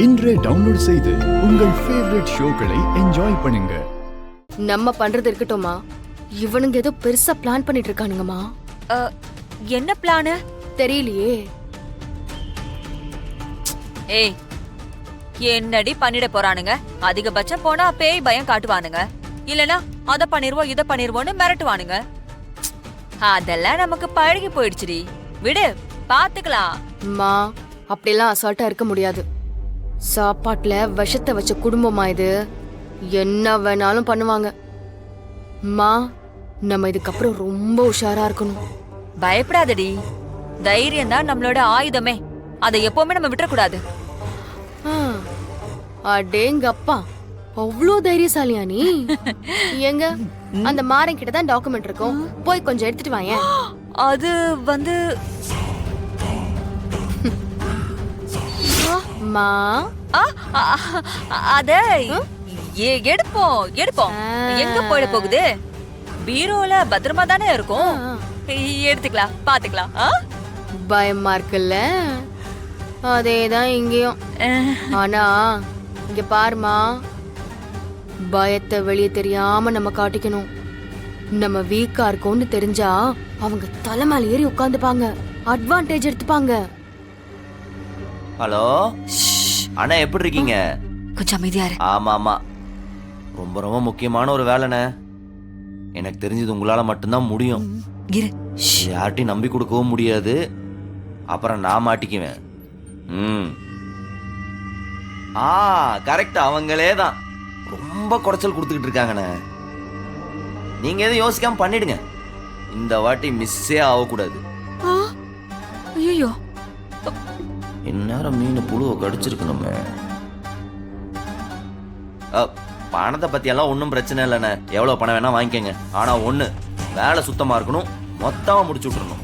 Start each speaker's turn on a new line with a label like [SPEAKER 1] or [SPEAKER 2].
[SPEAKER 1] இன்றே டவுன்லோட் செய்து உங்கள் ஃபேவரட் ஷோக்களை என்ஜாய் பண்ணுங்க.
[SPEAKER 2] நம்ம பண்றது இருக்கட்டும்மா. இவனுங்க ஏதோ பெருசா பிளான் பண்ணிட்டு இருக்கானுங்கம்மா.
[SPEAKER 3] என்ன பிளான்
[SPEAKER 2] தெரியலையே.
[SPEAKER 3] ஏய், என்னடி பண்ணிட போறானுங்க? அதிகபட்சம் போனா பேய் பயம் காட்டுவானுங்க, இல்லனா அத பண்ணிருவோம் இத பண்ணிருவோம்னு மிரட்டுவானுங்க. அதெல்லாம் நமக்கு பழகி போயிடுச்சுடி, விடு பாத்துக்கலாம்.
[SPEAKER 2] அம்மா, அப்படிலாம் அசால்ட்டா இருக்க முடியாது. சாப்பாட்டுல விஷத்தை வச்ச குடும்பமா இது. என்ன வேணாலும் பண்ணுவாங்க. அம்மா, நம்ம இதுக்கப்புறம் ரொம்ப உஷாரா இருக்கணும்.
[SPEAKER 3] பயப்படாதடி, தைரியம் தான் நம்மளோட ஆயுதமே. அதை எப்பவுமே நம்ம விட்டுறக்கூடாது.
[SPEAKER 2] அடேங்கப்பா, அவ்வளோ தைரியசாலியா நீ? எங்க அந்த மாறன் கிட்ட தான் டாக்குமெண்ட் இருக்கும், போய் கொஞ்சம் எடுத்துட்டு வாயேன்.
[SPEAKER 3] அது வந்து
[SPEAKER 2] மா,
[SPEAKER 3] அத எடுப்போம் எடுப்போம். எங்க போயிட போகுது? பீரோல பத்திரமா தானே இருக்கும், எடுத்துக்கலாம் பாத்துக்கலாம்.
[SPEAKER 2] பயமா இருக்குல்ல? அதேதான் இங்கேயும். ஆனா இங்க பாருமா, பயத்தை வெளியே தெரியாம நம்ம காட்டிக்கணும். நம்ம வீக்கா இருக்கோம்னு தெரிஞ்சா அவங்க தலைமையில ஏறி உட்காந்துப்பாங்க, அட்வான்டேஜ் எடுத்துப்பாங்க.
[SPEAKER 4] ஹலோ அண்ணா, எப்படி இருக்கீங்க?
[SPEAKER 3] கொஞ்சம் அமைதியா இரு.
[SPEAKER 4] ஆமா ஆமா, ரொம்ப ரொம்ப முக்கியமான ஒரு வேலைண்ணே. எனக்கு தெரிஞ்சது உங்களால மட்டும்தான் முடியும்.
[SPEAKER 3] இரு.
[SPEAKER 4] யார்ட்டையும் நம்பி கொடுக்கவும் முடியாது, அப்புறம் நான் மாட்டிக்குவேன். கரெக்ட், அவங்களே தான் ரொம்ப குறைச்சல் கொடுத்துக்கிட்டு இருக்காங்கண்ணே. நீங்க எதுவும் யோசிக்காம பண்ணிடுங்க. இந்த வாட்டி மிஸ்ஸே ஆகக்கூடாது.
[SPEAKER 3] ஐயோ,
[SPEAKER 4] இந்நேரம் மீன் புழுவை கடிச்சிருக்கு. நம்ம பணத்தை பத்தி எல்லாம் ஒன்றும் பிரச்சனை இல்லைண்ணே. எவ்வளோ பணம் வேணா வாங்கிக்கோங்க, ஆனா ஒன்று, வேலை சுத்தமா இருக்கணும், மொத்தமா முடிச்சு விட்டுறணும்.